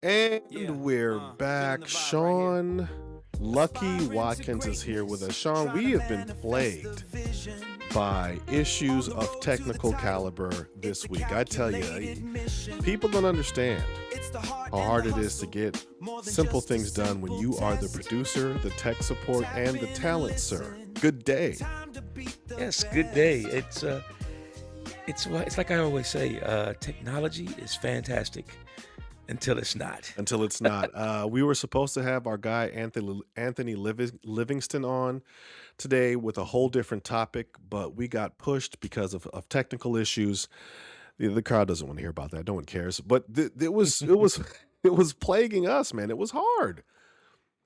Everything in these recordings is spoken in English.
And Yeah, we're feeling back. the vibe right here. Sean Lucky Aspiring to Watkins is here with us. greatness, Sean, try we to have been manifest the plagued vision. by On issues the of road to the technical title, caliber it's this a week. I tell calculated you, mission. people don't understand It's the heart how and the hard it is to hustle, get more than simple just a things done when simple you are the test. producer, the tech support, Tap and the in and talent, sir. listen. Good day. Time to beat the Yes, good day. best. It's like I always say, technology is fantastic until it's not. Until it's not. We were supposed to have our guy Anthony Livingston on today with a whole different topic, but we got pushed because of technical issues. The crowd doesn't want to hear about that. No one cares. But it was it was plaguing us, man. It was hard.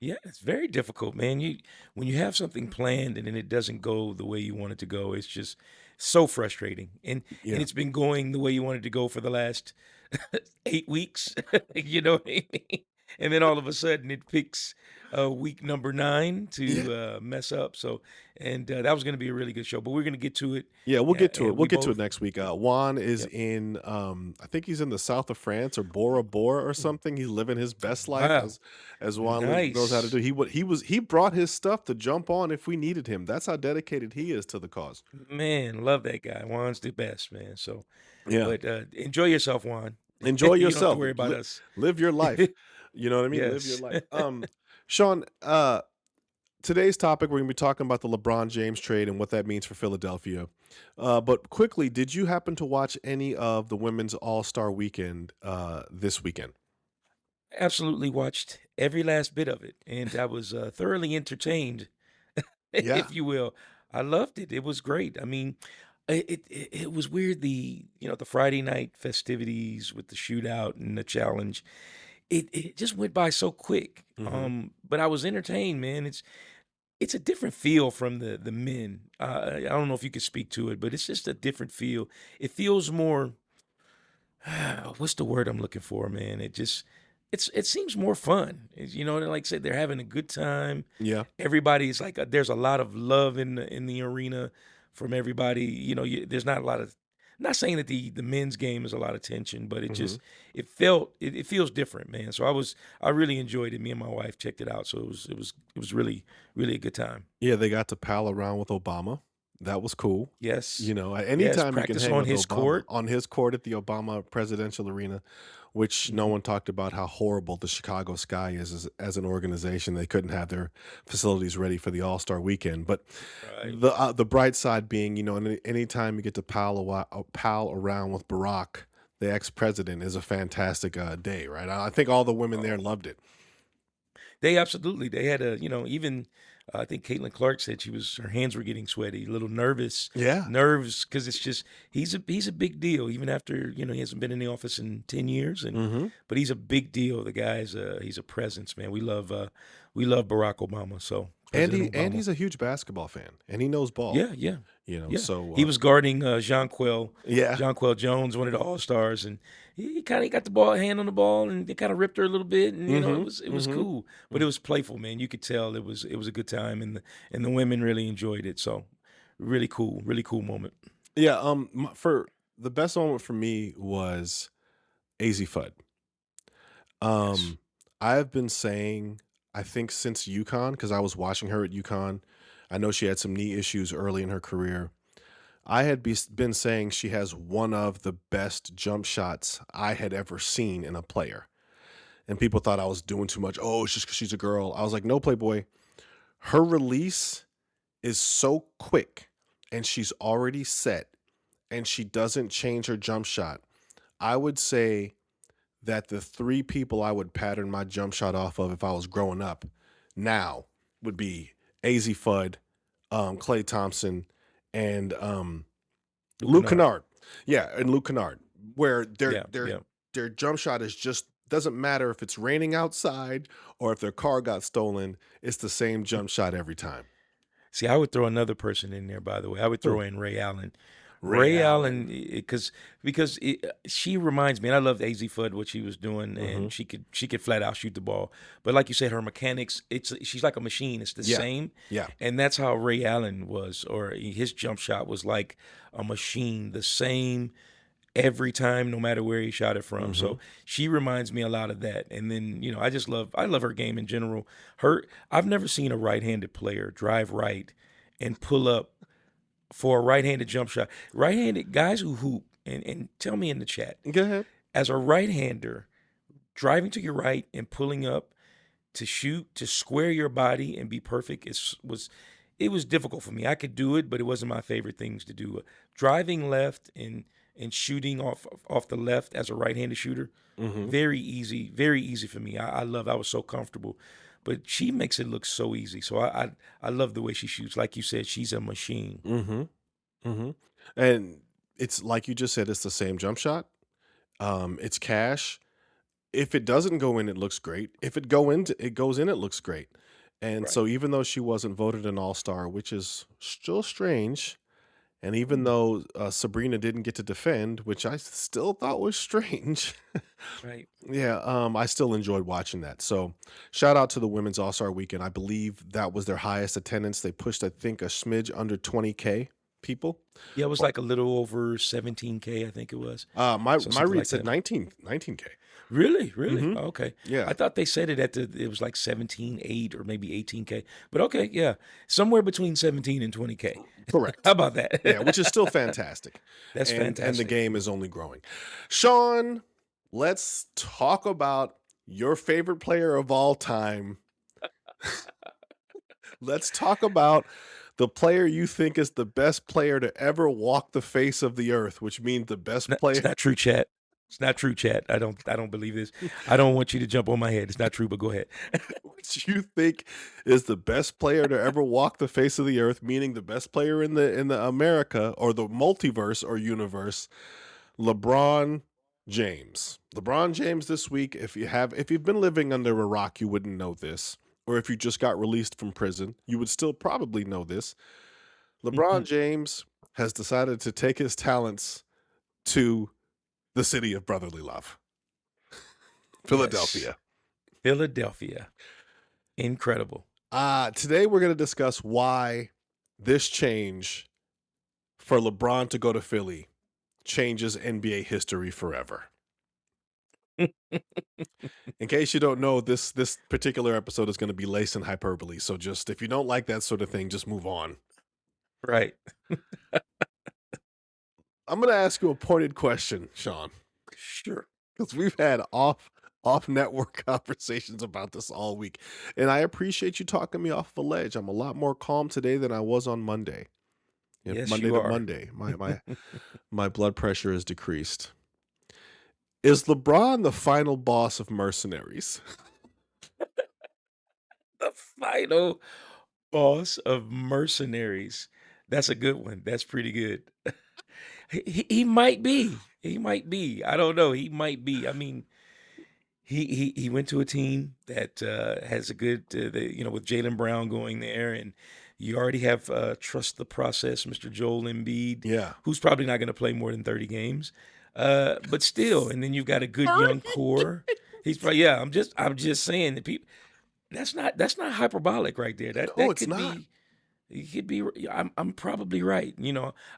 Yeah, it's very difficult, man. You when you have something planned and then it doesn't go the way you want it to go, it's just so frustrating. And Yeah. it's been going the way you wanted to go for the last 8 weeks. You know what I mean? And then all of a sudden it picks week number 9 Yeah. to mess up. So, and that was going to be a really good show, but we're going to get to it. Yeah, we'll get to it. And We'll we get to it both, next week. Juan is yep. in I think he's in the south of France or Bora Bora or something. He's living his best life Wow, as knows how to do. nice. He brought his stuff to jump on if we needed him. That's how dedicated he is to the cause. Man, love that guy. Juan's the best, man. So, Yeah. but enjoy yourself, Juan. Enjoy You don't have to yourself. worry about us. Live your life. You know what I mean? Live your Yes. life. Sean, today's topic, we're going to be talking about the LeBron James trade and what that means for Philadelphia. But quickly, did you happen to watch any of the women's All-Star weekend this weekend? Absolutely watched every last bit of it, and I was thoroughly entertained, Yeah. if you will. I loved it. It was great. I mean, it was weird the Friday night festivities with the shootout and the challenge. It just went by so quick. Hmm. But I was entertained, man. It's a different feel from the men. I don't know if you could speak to it, but it's just a different feel. It feels more. What's the word I'm looking for, man? It seems more fun. Like I said, they're having a good time. Yeah. Everybody's like, there's a lot of love in the arena from everybody. There's not a lot of. Not saying that the men's game is a lot of tension, but Hmm. it feels different, man. So I really enjoyed it. Me and my wife checked it out, so it was really really a good time. Yeah, they got to pal around with Obama. That was cool. Yes, yes. Anytime you can Practice hang on with his Obama court. on his court at the Obama presidential arena, which no Mhm. one talked about how horrible the Chicago Sky is as an organization. They couldn't have their facilities ready for the All-Star weekend. But Right. the bright side being, anytime you get to pal around with Barack, the ex-president, is a fantastic day, right? I think all the women there Oh, loved it. they had even I think Caitlin Clark said her hands were getting sweaty, a little Yeah. nerves because it's just he's a big deal even after he hasn't been in the office in 10 years Hmm. but he's a big deal. The guy's he's a presence, man. We love Barack Obama, so President And Obama. he's a huge basketball fan, and he knows ball. Yeah, yeah, yeah. So He was guarding yeah. Jonquel Jones, one of the All Stars, and he kind of got the ball hand on the ball, and they kind of ripped her a little bit, and it Hmm. was Hmm. cool, but it was playful, man. You could tell it was a good time, and the women really enjoyed it. So really cool moment. Yeah. For the best moment for me was Azzi Fudd. Yes. Um, I've been saying, I think since UConn, because I was watching her at UConn. I know she had some knee issues early in her career. I had been saying she has one of the best jump shots I had ever seen in a player. And people thought I was doing too much. Oh, it's just because she's a girl. I was like, no, Playboy. Her release is so quick and she's already set and she doesn't change her jump shot. I would say that the three people I would pattern my jump shot off of if I was growing up now would be AZ Fudd, Clay Thompson, and Luke Luke Kennard. Kennard. Yeah, and Luke Kennard, where Yeah, yeah. their jump shot is just doesn't matter if it's raining outside or if their car got stolen. It's the same jump shot every time. See, I would throw another person in there, by the way. I would Who? throw in Ray Allen. Ray Ray Allen, Allen. because she reminds me, and I loved AZ Fudd what she was doing, Hmm. and she could flat out shoot the ball. But like you said, her mechanics, she's like a machine. It's the Yeah, same, yeah. and that's how Ray Allen was, or his jump shot was like a machine, the same every time, no matter where he shot it from. Mm-hmm. So she reminds me a lot of that. And then, I love her game in general. I've never seen a right-handed player drive right and pull up for a right-handed jump shot. Right-handed guys who hoop, and tell me in the chat, Go ahead. as a right-hander, driving to your right and pulling up to shoot, to square your body and be perfect it was difficult for me. I could do it, but it wasn't my favorite things to do. Driving left and shooting off the left as a right-handed shooter, Mm-hmm. very easy for me. I was so comfortable. But she makes it look so easy. So I love the way she shoots. Like you said, she's a machine. Mm-hmm. Mm-hmm. And it's like you just said, it's the same jump shot. It's cash. If it doesn't go in, it looks great. If it goes in, it looks great. And Right. so even though she wasn't voted an all-star, which is still strange, and even Mm, though Sabrina didn't get to defend, which I still thought was strange, right. yeah, I still enjoyed watching that. So shout out to the Women's All-Star Weekend. I believe that was their highest attendance. They pushed, I think, a smidge under 20K people. Yeah, it was like a little over 17K, I think it was. So My something read like said that. 19K. Really? Really? Mm-hmm. Okay. Yeah, I thought they said it was like 17.8 or maybe 18K. But okay, yeah. Somewhere between 17 and 20K. How correct. about Yeah, that? which is still fantastic. That's And the fantastic. game is only growing. Sean, let's talk about your favorite player of all time. Let's talk about the player you think is the best player to ever walk the face of the earth, which means the best It's player not true, chat. It's not true, chat. I don't believe this. I don't want you to jump on my head. It's not true, but go ahead. which you think is the best player to ever walk the face of the earth, meaning the best player in the America or the multiverse or universe, LeBron James. LeBron James this week, if you've been living under a rock, you wouldn't know this. Or if you just got released from prison, you would still probably know this. LeBron Mhm. James has decided to take his talents to the city of brotherly love, Yes. Philadelphia. Philadelphia. Incredible. Today we're going to discuss why this change for LeBron to go to Philly changes NBA history forever. In case you don't know, this particular episode is going to be laced in hyperbole. So just if you don't like that sort of thing, just move on. Right. I'm going to ask you a pointed question, Sean, Sure. because we've had off network conversations about this all week, and I appreciate you talking me off of a ledge. I'm a lot more calm today than I was on Monday. And Yes, Monday you to are. Monday, my blood pressure is decreased. Is LeBron the final boss of mercenaries? The final boss of mercenaries. That's a good one. That's pretty good. He might be. He might be. I don't know. He might be. I mean, he went to a team that has a good, with Jalen Brown going there, and you already have trust the process, Mr. Joel Embiid, Yeah. who's probably not going to play more than 30 games, but still. And then you've got a good young 30? core. He's probably yeah. I'm just saying that people. That's not hyperbolic right there. That No, that it's could not. be. It could be. I'm probably right.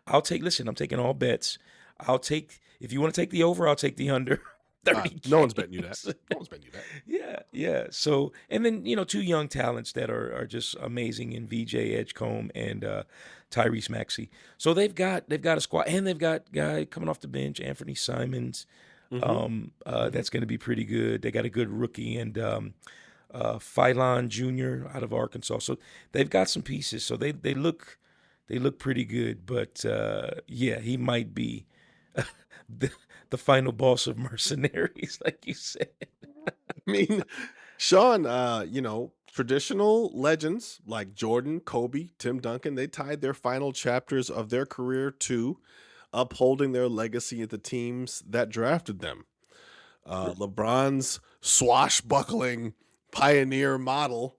I'll take. Listen, I'm taking all bets. I'll take. If you want to take the over, I'll take the under. 30 No one's betting you that. games. No one's betting you that. Yeah, yeah. So, and then two young talents that are just amazing in VJ Edgecombe and Tyrese Maxey. So they've got a squad, and they've got guy coming off the bench, Anthony Simons. Mm-hmm. Mm-hmm. That's going to be pretty good. They got a good rookie and Phylon Jr. out of Arkansas. So they've got some pieces. So they look pretty good. But yeah, he might be the, the final boss of mercenaries, like you said. I mean, Sean, traditional legends like Jordan, Kobe, Tim Duncan, they tied their final chapters of their career to upholding their legacy at the teams that drafted them. Sure. LeBron's swashbuckling pioneer model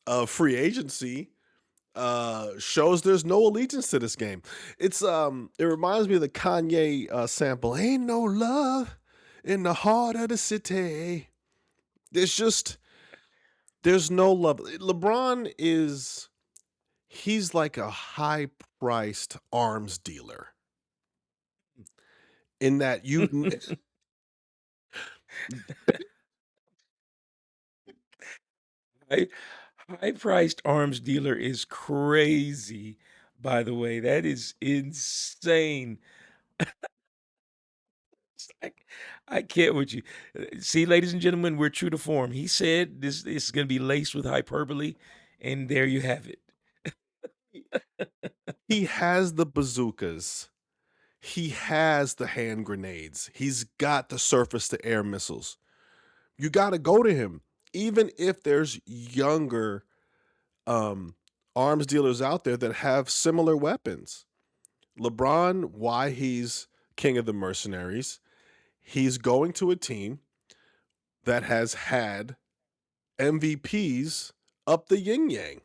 of free agency shows there's no allegiance to this game. It reminds me of the Kanye sample. Ain't no love in the heart of the city. There's there's no love. He's like a high priced arms dealer. in that you High, high-priced arms dealer is crazy, by the way. That is insane. I, I can't with you. See, ladies and gentlemen, we're true to form. He said this is going to be laced with hyperbole, and there you have it. he has the bazookas. He has the hand grenades. He's got the surface to air missiles. You got to go to him. Even if there's younger um, arms dealers out there that have similar weapons. LeBron, why he's king of the mercenaries, he's going to a team that has had MVPs up the yin yang.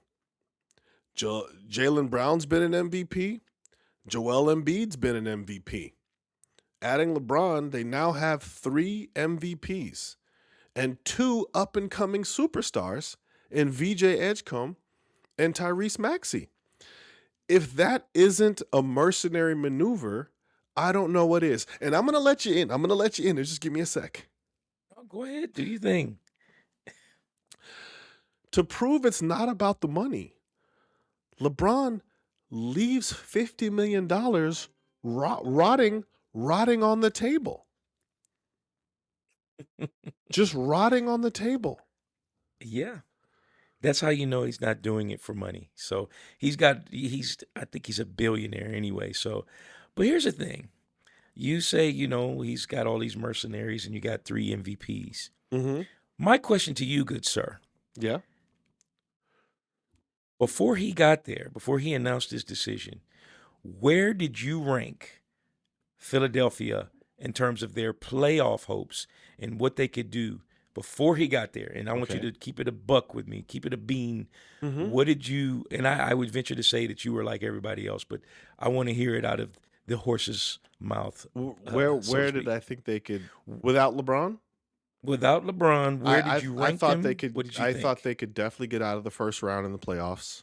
Jalen Brown's been an MVP. Joel Embiid's been an MVP. Adding LeBron, they now have 3 MVPs and 2 up and coming superstars in VJ Edgecombe and Tyrese Maxey. If that isn't a mercenary maneuver, I don't know what is. And I'm going to let you in. Just give me a sec. Oh, go ahead, do your thing. To prove it's not about the money, LeBron leaves $50 million rotting on the table. Just rotting on the table. Yeah. That's how you know he's not doing it for money. So I think he's a billionaire anyway. So, but here's the thing. You say, he's got all these mercenaries and you got 3 MVPs. Mm-hmm. My question to you, good sir, Yeah. before he got there, before he announced his decision, where did you rank Philadelphia in terms of their playoff hopes and what they could do before he got there? And I want you Okay. to keep it a buck with me, keep it a bean. Mm-hmm. What did you, and I would venture to say that you were like everybody else, but I want to hear it out of the horse's mouth, Where so to did speak. I think they could without LeBron? Without LeBron, where did you I rank thought they them? could What did you I thought think? they could definitely get out of the first round in the playoffs.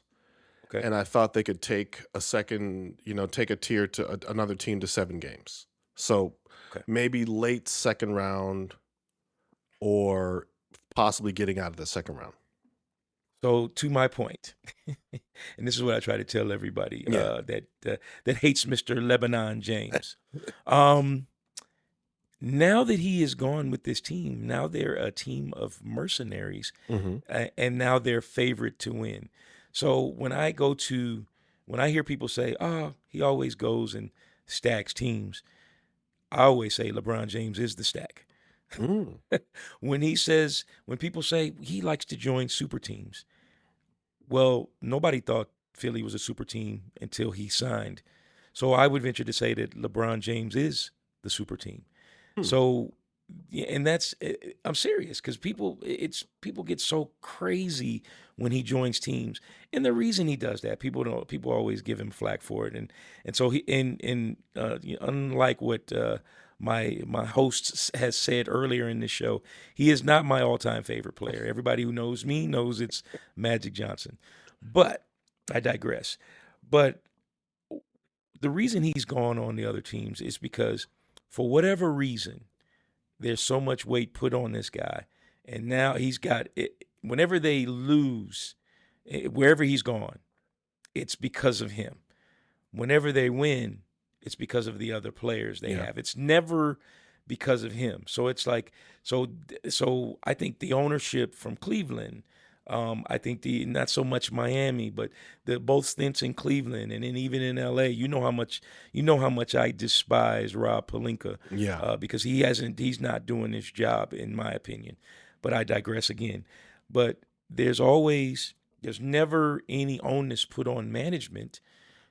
Okay. And I thought they could take a second, take a tier to another team to 7 games. So Okay. maybe late second round or possibly getting out of the second round. So to my point, and this is what I try to tell everybody Yeah. that hates Mr. Lebanon James. Um, Now that he is gone with this team, now they're a team of mercenaries, Mm-hmm. and now they're favorite to win. So when I hear people say, "Oh, he always goes and stacks teams," I always say LeBron James is the stack. Mm. When people say he likes to join super teams, well, nobody thought Philly was a super team until he signed. So I would venture to say that LeBron James is the super team. Hmm. So, yeah, and I'm serious because people get so crazy when he joins teams, and the reason he does that, people always give him flack for it, and so unlike what my host has said earlier in this show, he is not my all-time favorite player. Everybody who knows me knows it's Magic Johnson, but I digress. But the reason he's gone on the other teams is because, for whatever reason, there's so much weight put on this guy, and now he's got it. Whenever they lose, wherever he's gone, it's because of him. Whenever they win, it's because of the other players they Yeah. have. It's never because of him. So it's like so. I think the ownership from Cleveland. I think the not so much Miami, but the both stints in Cleveland and then even in LA. You know how much I despise Rob Pelinka, Yeah. because he's not doing his job in my opinion. But I digress again. But there's never any onus put on management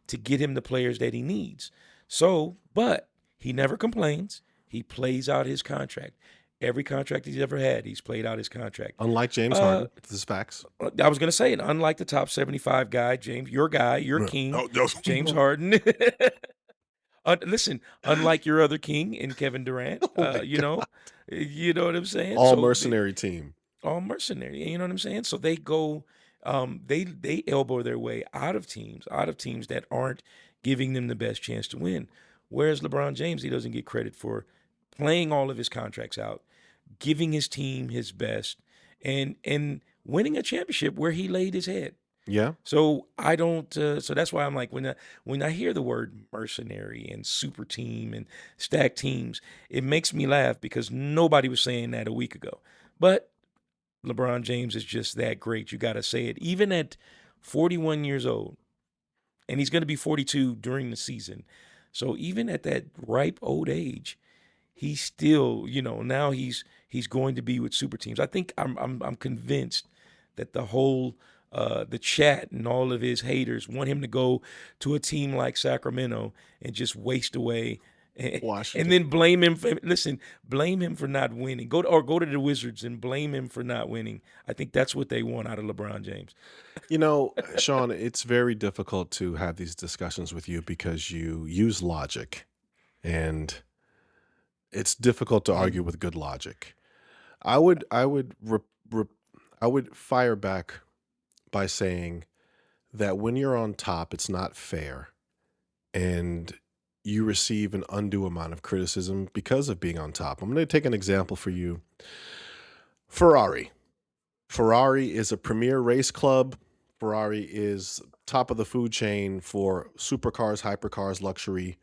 to get him the players that he needs. So, but he never complains. He plays out his contract. Every contract he's ever had, he's played out his contract. Unlike James Uh, Harden, this is facts. I was going to say, and unlike the top 75 guy, your king, Oh, no. James Harden. Listen, unlike your other king in Kevin Durant, Oh my God. you know what I'm saying? All So mercenary team. all mercenary. You know what I'm saying? So they go, they elbow their way out of teams that aren't giving them the best chance to win. Whereas LeBron James, he doesn't get credit for playing all of his contracts out, giving his team his best, and winning a championship where he laid his head. Yeah. So I don't. So that's why I'm like, when I hear the word mercenary and super team and stack teams, it makes me laugh because nobody was saying that a week ago. But LeBron James is just that great. You got to say it. Even at 41 years old, and he's going to be 42 during the season. So even at that ripe old age, he's still, now he's going to be with super teams. I think I'm convinced that the chat and all of his haters want him to go to a team like Sacramento and just waste away and Washington. then blame him blame him for not winning. Go to the Wizards and blame him for not winning. I think that's what they want out of LeBron James. Sean, it's very difficult to have these discussions with you because you use logic, and it's difficult to argue Mhm. with good logic. I would fire back by saying that when you're on top, it's not fair, and you receive an undue amount of criticism because of being on top. I'm going to take an example for you. Ferrari. Ferrari is a premier race club. Ferrari is top of the food chain for supercars, hypercars, luxury.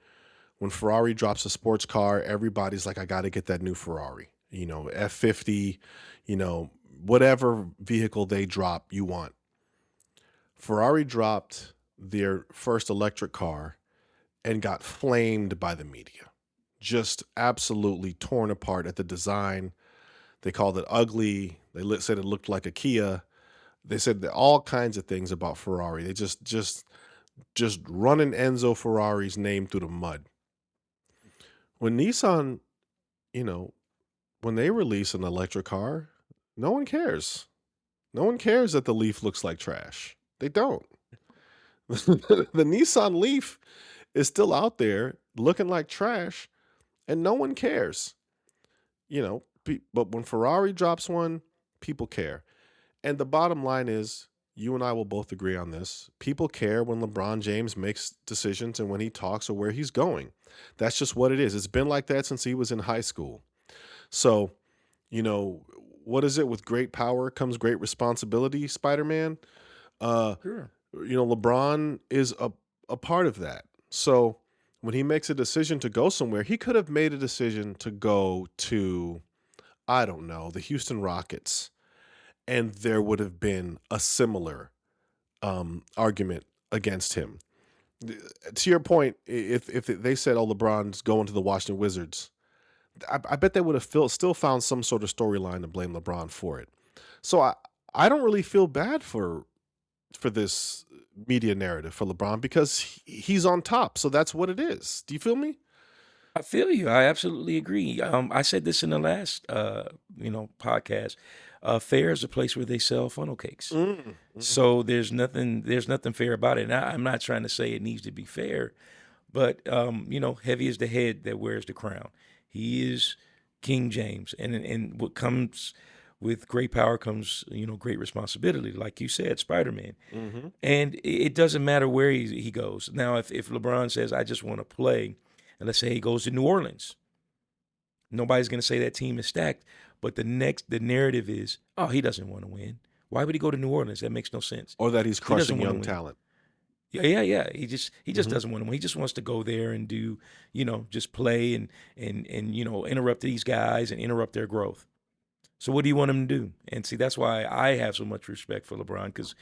When Ferrari drops a sports car, everybody's like, I got to get that new Ferrari. F50, whatever vehicle they drop, you want. Ferrari dropped their first electric car and got flamed by the media. Just absolutely torn apart at the design. They called it ugly. They said it looked like a Kia. They said that all kinds of things about Ferrari. They just running Enzo Ferrari's name through the mud. When Nissan, you know, when they release an electric car, no one cares. No one cares that the Leaf looks like trash. They don't. The Nissan Leaf is still out there looking like trash, and no one cares. But when Ferrari drops one, people care. And the bottom line is, you and I will both agree on this. People care when LeBron James makes decisions and when he talks or where he's going. That's just what it is. It's been like that since he was in high school. So, you know, what is it? With great power comes great responsibility, Spider-Man. Uh, Sure. LeBron is a part of that. So when he makes a decision to go somewhere, he could have made a decision to go to, I don't know, the Houston Rockets, and there would have been a similar argument against him. To your point, if they said, "Oh, LeBron's going to the Washington Wizards," I bet they would have still found some sort of storyline to blame LeBron for it. So I don't really feel bad for this media narrative for LeBron because he's on top. So that's what it is. Do you feel me? I feel you. I absolutely agree. I said this in the last, podcast. Fair is a place where they sell funnel cakes. Mm-hmm. So there's nothing fair about it. And I'm not trying to say it needs to be fair, but heavy is the head that wears the crown. He is King James, and what comes with great power comes great responsibility, like you said, Spider-Man. Mm-hmm. And it doesn't matter where he goes. Now, if LeBron says, I just want to play, and let's say he goes to New Orleans, nobody's going to say that team is stacked. But the narrative is, oh, he doesn't want to win. Why would he go to New Orleans? That makes no sense. Or that he's He doesn't crushing want to young win. talent. Yeah. He just Mm-hmm. doesn't want to win. He just wants to go there and do, just play and interrupt these guys and interrupt their growth. So what do you want him to do? And see, that's why I have so much respect for LeBron, because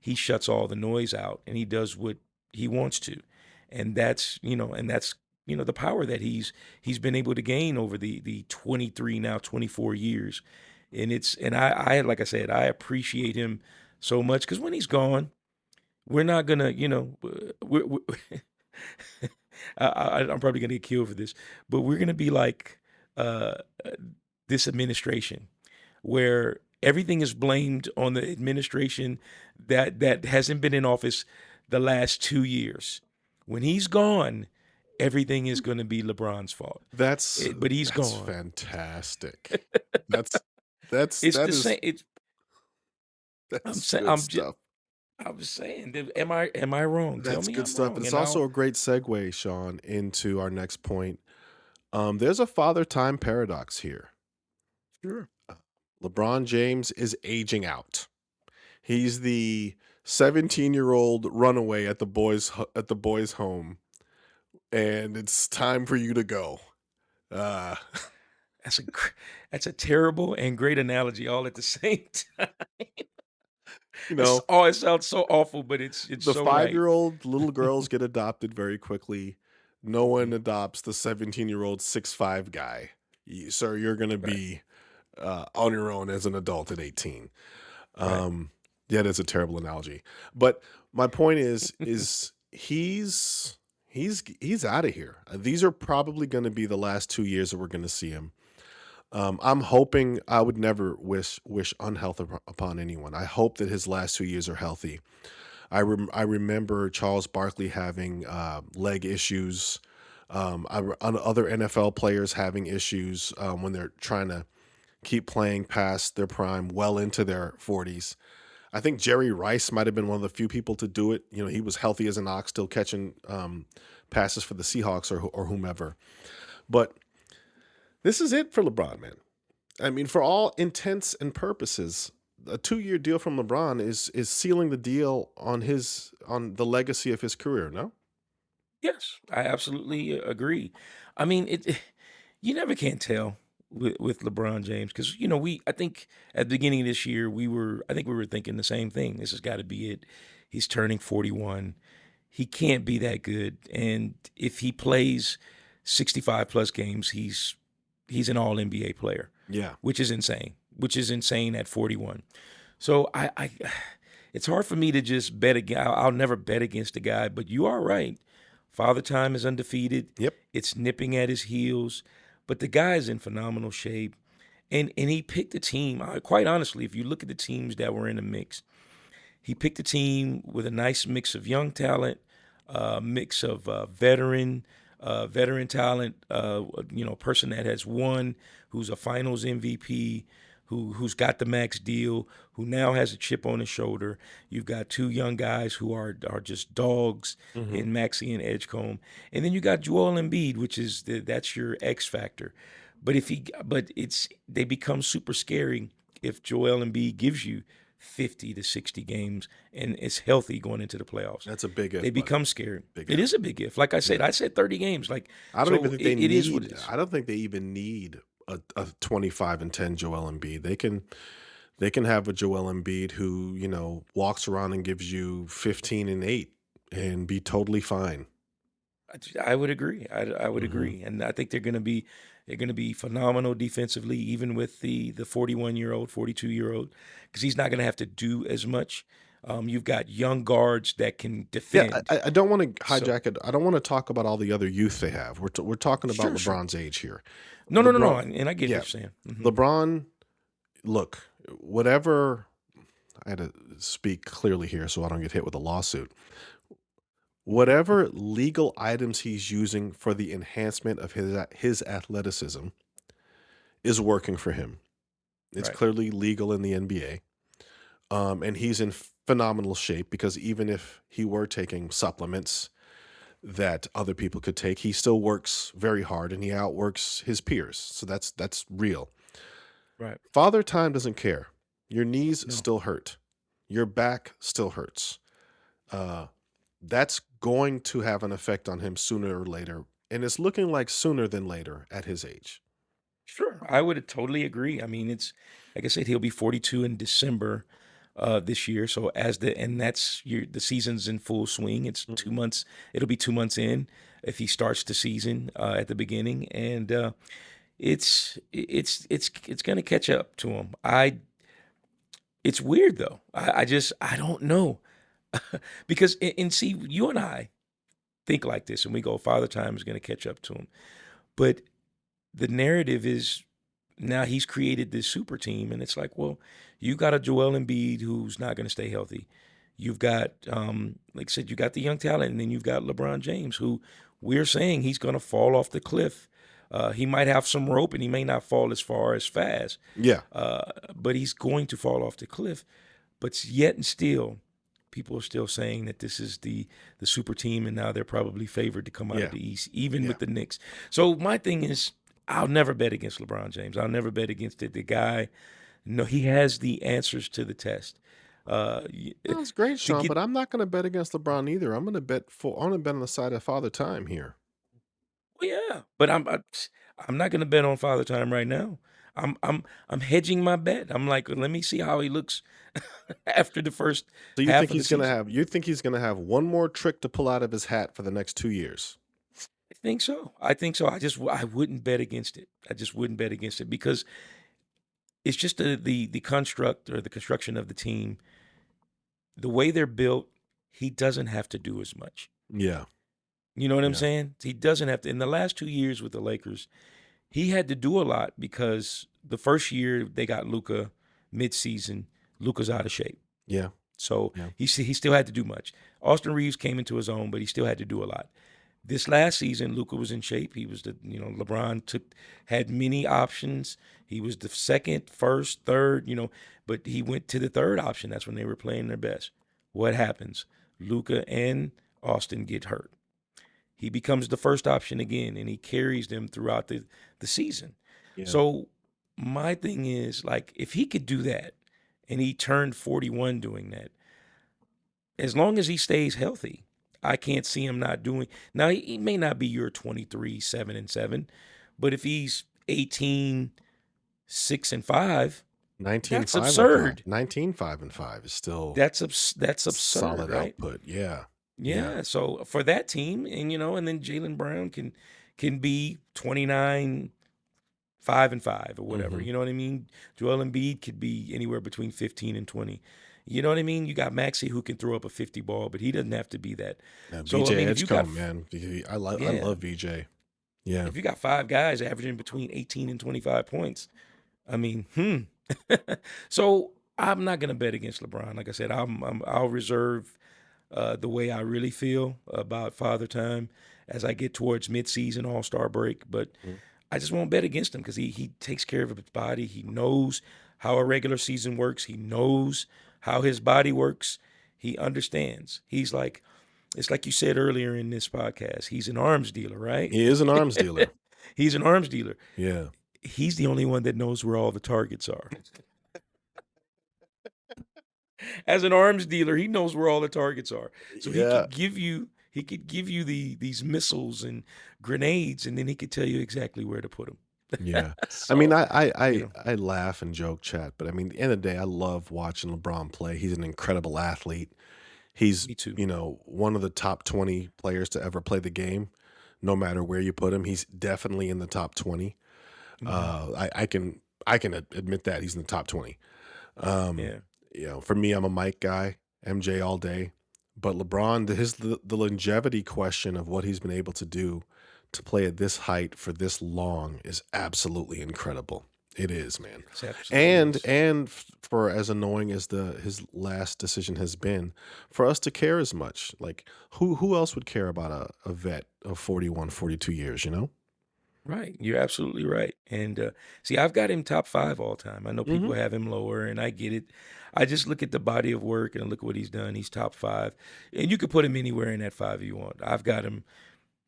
he shuts all the noise out and he does what he wants to. And that's the power that he's been able to gain over the 23, now 24 years. And I like I said, I appreciate him so much, because when he's gone, we're not gonna, we're I'm probably gonna get killed for this, but we're gonna be like uh, this administration, where everything is blamed on the administration that hasn't been in office the last 2 years. When he's gone, everything is going to be LeBron's fault. That's But he's that's gone. fantastic. That's that's It's that the is same. It's I'm that's saying good stuff. I was saying, am I wrong? Tell That's me good I'm stuff. And wrong, it's and also I'll a great segue, Sean, into our next point. There's a father time paradox here. sure. LeBron James is aging out. He's the 17-year-old runaway at the boys' home, and it's time for you to go. Uh, That's a that's a terrible and great analogy all at the same time. you It's know, oh, it sounds so awful, but it's the so right. 5-year-old little girls get adopted very quickly. No one Mhm. adopts the 17-year-old 6'5" guy. Sir, you're going to Right, be on your own as an adult at 18. right. Um, yeah, that's a terrible analogy. But my point is he's out of here. These are probably going to be the last 2 years that we're going to see him. I'm hoping I would never wish unhealth upon anyone. I hope that his last 2 years are healthy. I remember Charles Barkley having leg issues. Other NFL players having issues when they're trying to keep playing past their prime, well into their 40s. I think Jerry Rice might have been one of the few people to do it. You know, he was healthy as an ox, still catching passes for the Seahawks or whomever. But this is it for LeBron, man. I mean, for all intents and purposes, a 2-year deal from LeBron is sealing the deal on the legacy of his career. No, Yes, I absolutely agree. I mean, you never can tell with LeBron James because I think at the beginning of this year I think we were thinking the same thing. This has got to be it. He's turning 41. He can't be that good, and if he plays 65 plus games, he's an All NBA player, yeah, which is insane. Which is insane at 41. So it's hard for me to just bet against. I'll never bet against the guy, but you are right. Father Time is undefeated. yep, It's nipping at his heels, but the guy is in phenomenal shape, and he picked a team. Quite honestly, if you look at the teams that were in the mix, he picked a team with a nice mix of young talent, mix of veteran talent. Person that has won, who's a Finals MVP, who's got the max deal, who now has a chip on his shoulder. You've got two young guys who are just dogs hmm in Maxey and Edgecombe, and then you got Joel Embiid, which is that's your X factor. But they become super scary if Joel Embiid gives you 50 to 60 games and it's healthy going into the playoffs. that's a big They if, buddy. become scary. Big It if. is a big if. Like Yeah. I said 30 games. Like I don't even so think they it is what need. it is. I don't think they even need a 25-10 Joel Embiid. They can have a Joel Embiid who walks around and gives you 15 and 8 and be totally fine. I would agree. I would hmm agree, and I think they're going to be phenomenal defensively, even with the 41-year-old, 42-year-old, because he's not going to have to do as much. You've got young guards that can Yeah, defend. I don't want to So hijack it. I don't want to talk about all the other youth they have. We're talking about sure, sure. LeBron's age here. No, no, no, no. LeBron, And I get yeah, what you're saying. LeBron. Look, whatever. I had to speak clearly here so I don't get hit with a lawsuit. Whatever legal items he's using for the enhancement of his athleticism is working for him. It's Right. clearly legal in the NBA. And he's in phenomenal shape because even if he were taking supplements that other people could take, he still works very hard and he outworks his peers. So that's real. Right. Father time doesn't care. Your knees No. still hurt. Your back still hurts. Uh, that's going to have an effect on him sooner or later. And it's looking like sooner than later at his age. Sure, I would totally agree. I mean, it's like I said, he'll be 42 in December this year. So and that's the season's in full swing. It's Mhm. 2 months. It'll be 2 months in if he starts the season at the beginning, and it's going to catch up to him. It's weird though. I don't know because and see, you and I think like this, and we go, Father Time is going to catch up to him, but the narrative is now he's created this super team, and it's like, well, you got a Joel Embiid who's not going to stay healthy. You've got, like I said, you got the young talent, and then you've got LeBron James, who we're saying he's going to fall off the cliff. He might have some rope, and he may not fall as far as fast, Yeah. but he's going to fall off the cliff. But yet and still, people are still saying that this is the super team, and now they're probably favored to come out of Yeah. the East, even Yeah. with the Knicks. So my thing is, I'll never bet against LeBron James. I'll never bet against it. The guy, no, he has the answers to the test. That was great, To Sean, get but I'm not going to bet against LeBron either. I'm going to bet on the side of Father Time here. Well, yeah, but I'm not gonna bet on Father Time right now. I'm hedging my bet. I'm like, let me see how he looks after the first So half of the season. you think he's going to have one more trick to pull out of his hat for the next 2 years? I think so. I think so. I wouldn't bet against it. I just wouldn't bet against it because it's just the construct or the construction of the team, the way they're built. He doesn't have to do as much. Yeah. You know what I'm Yeah. saying? He doesn't have to. In the last 2 years with the Lakers, he had to do a lot because the first year they got Luka midseason. Luka's out of shape. Yeah. So Yeah. he still had to do much. Austin Reeves came into his own, but he still had to do a lot. This last season, Luka was in shape. He was LeBron had many options. He was the second, first, third, but he went to the third option. That's when they were playing their best. What happens? Luka and Austin get hurt. He becomes the first option again, and he carries them throughout the season. Yeah. So my thing is, like, if he could do that, and he turned 41 doing that, as long as he stays healthy, I can't see him not doing. Now he may not be your 23 7-7, but if he's 18 6-5, 19 that's 5 and 5. absurd. 19 5 and 5 is still That's absurd, solid right? output. Yeah. Yeah. Yeah. So for that team, and then Jalen Brown can be 29 5-5 or whatever. Mhm. You know what I mean? Joel Embiid could be anywhere between 15 and 20. You know what I mean? You got Maxey who can throw up a 50 ball, but he doesn't have to be that. Yeah, So I VJ mean, if you got Edgecombe, man. I yeah, love VJ. Yeah. if you got five guys averaging between 18 and 25 points, I mean, So I'm not gonna bet against LeBron. Like I said, I'll reserve the way I really feel about Father Time as I get towards midseason All Star break. But Mhm. I just won't bet against him because he takes care of his body. He knows how a regular season works. He knows how his body works. He understands. It's like you said earlier in this podcast. He's an arms dealer, right? He is an arms dealer. He's an arms dealer. Yeah. He's the only one that knows where all the targets are. As an arms dealer, he knows where all the targets are. So Yeah. he could give you these missiles and grenades, and then he could tell you exactly where to put them. Yeah. I mean, So, you know, I laugh and joke, chat, but I mean, at the end of the day, I love watching LeBron play. He's an incredible athlete. He's, me too. one of the top 20 players to ever play the game. No matter where you put him, he's definitely in the top 20. Hmm. I can admit that he's in the top 20. Um, Yeah, for me, I'm a Mike guy, MJ all day. But LeBron, the longevity question of what he's been able to do to play at this height for this long is absolutely incredible. It is, man. it absolutely is. And for as annoying as his last decision has been, for us to care as much, like who else would care about a vet of 41, 42 years, you know? Right, you're absolutely right. And see, I've got him top five all time. I know people Hmm. have him lower, and I get it. I just look at the body of work and look at what he's done. He's top five, and you could put him anywhere in that five you want. I've got him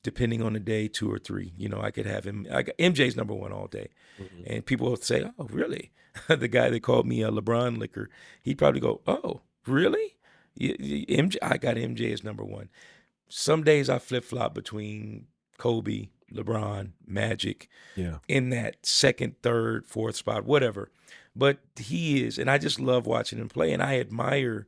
depending on the day, two or three. I could have him. MJ's number one all day, Hmm. and people will say, "Oh, really?" The guy that called me a LeBron licker, he'd probably go, "Oh, really?" MJ, I got MJ as number one. Some days I flip flop between Kobe, LeBron, Magic, Yeah. in that second, third, fourth spot, whatever. But he is, and I just love watching him play, and I admire.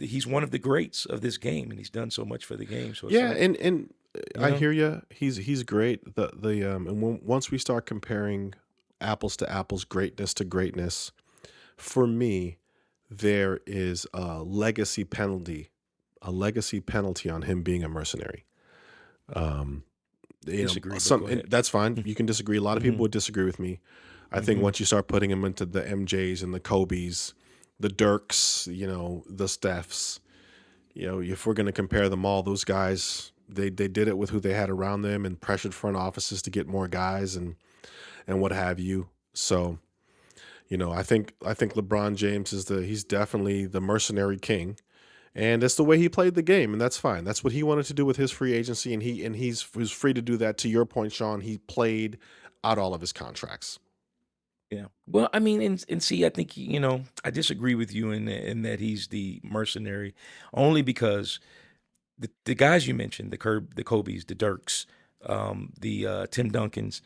He's one of the greats of this game, and he's done so much for the game. So it's Yeah, like, and you I know, hear you. He's great. Once we start comparing apples to apples, greatness to greatness, for me, there is a legacy penalty on him being a mercenary. Um, disagree, but go and ahead. that's fine. You can disagree. A lot of people Hmm. would disagree with me. I think Hmm. once you start putting him into the MJs and the Kobe's, the Dirks, the Stephs, if we're going to compare them all, those guys, they did it with who they had around them and pressured front offices to get more guys and what have you. So, I think LeBron James he's definitely the mercenary king. And that's the way he played the game, and that's fine. That's what he wanted to do with his free agency, and he was free to do that. To your point, Sean, he played out all of his contracts. Yeah. Well, I mean, and see, I think I disagree with you in that he's the mercenary, only because the guys you mentioned, the Kobe's, the Dirks, the Tim Duncans,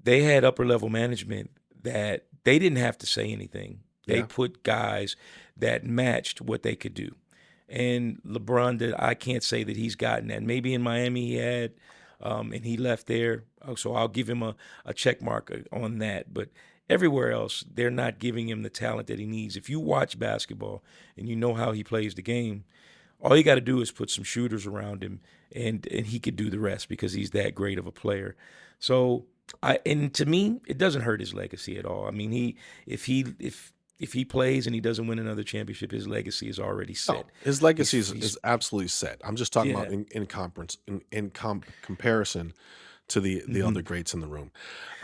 they had upper level management that they didn't have to say anything. They Yeah. put guys that matched what they could do. And LeBron did. I can't say that he's gotten that. Maybe in Miami he had, and he left there. So I'll give him a check mark on that. But everywhere else, they're not giving him the talent that he needs. If you watch basketball and you know how he plays the game, all you got to do is put some shooters around him, and he could do the rest because he's that great of a player. So and to me, it doesn't hurt his legacy at all. I mean, if he plays and he doesn't win another championship, his legacy is already Oh, set. his legacy He's is absolutely set. I'm just talking about yeah. comparison to the hmm other greats in the room.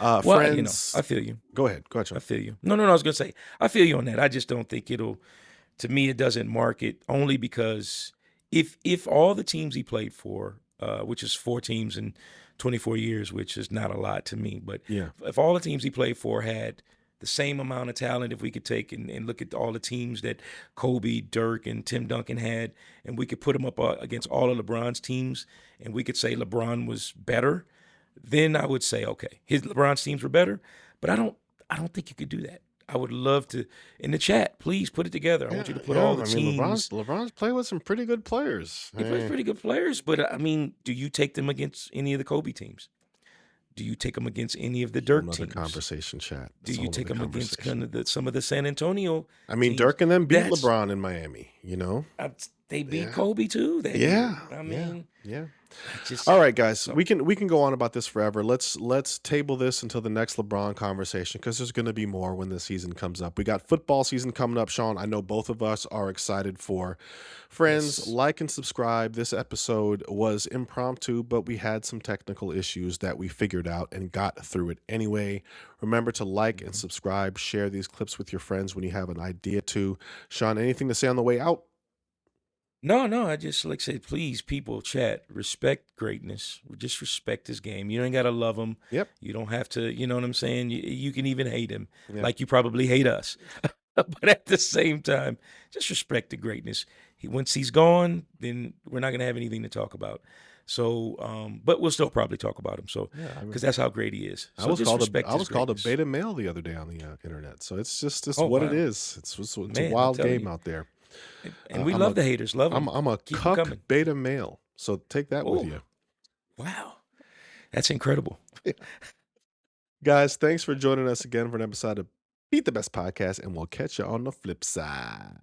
Well, Friends, I feel you. go ahead, I Sean. feel you. No. I was gonna say I feel you on that. I just don't think it'll. To me, it doesn't mark it only because if all the teams he played for, which is 4 teams in 24 years, which is not a lot to me, but Yeah, if all the teams he played for had the same amount of talent, if we could take and look at all the teams that Kobe, Dirk, and Tim Duncan had, and we could put them up against all of LeBron's teams, and we could say LeBron was better, then I would say okay, his LeBron's teams were better, but I don't think you could do that. I would love to in the chat. Please put it together. I want you to put all the I mean, teams. LeBron's played with some pretty good players. He plays pretty good players, but I mean, do you take them against any of the Kobe teams? Do you take them against any of the Whole Dirk nother teams? conversation, chat. Do That's a you whole take nother them against conversation. kind of some of the San Antonio I mean, teams? Dirk and them beat That's LeBron in Miami. they beat Yeah, Kobe too that yeah, year. I yeah, mean, yeah. I just All right, guys, so we can go on about this forever. Let's table this until the next LeBron conversation because there's going to be more when the season comes up. We got football season coming up, Sean. I know both of us are excited for. Friends, yes. like and subscribe. This episode was impromptu, but we had some technical issues that we figured out and got through it anyway. Remember to like and Mhm. subscribe. Share these clips with your friends when you have an idea to. Sean, anything to say on the way out? No. I just like I said, please, people, chat, respect greatness. Just respect this game. You ain't gotta love him. Yep. You don't have to. You know what I'm saying? You can even hate him, Yeah. like you probably hate us. But at the same time, just respect the greatness. Once he's gone, then we're not gonna have anything to talk about. So, but we'll still probably talk about him. So, Yeah. because that's how great he is. So just respect I his was called a greatness. beta male the other day on the internet. So it's Oh what it wow, is. It's a man! I'm wild telling game you, out there. and we I'm love a the haters. Love them. I'm a Keep them cuck coming. beta male. So take that with Oh you. wow, that's incredible. Guys, thanks for joining us again for an episode of Beat the Best Podcast, and we'll catch you on the flip side.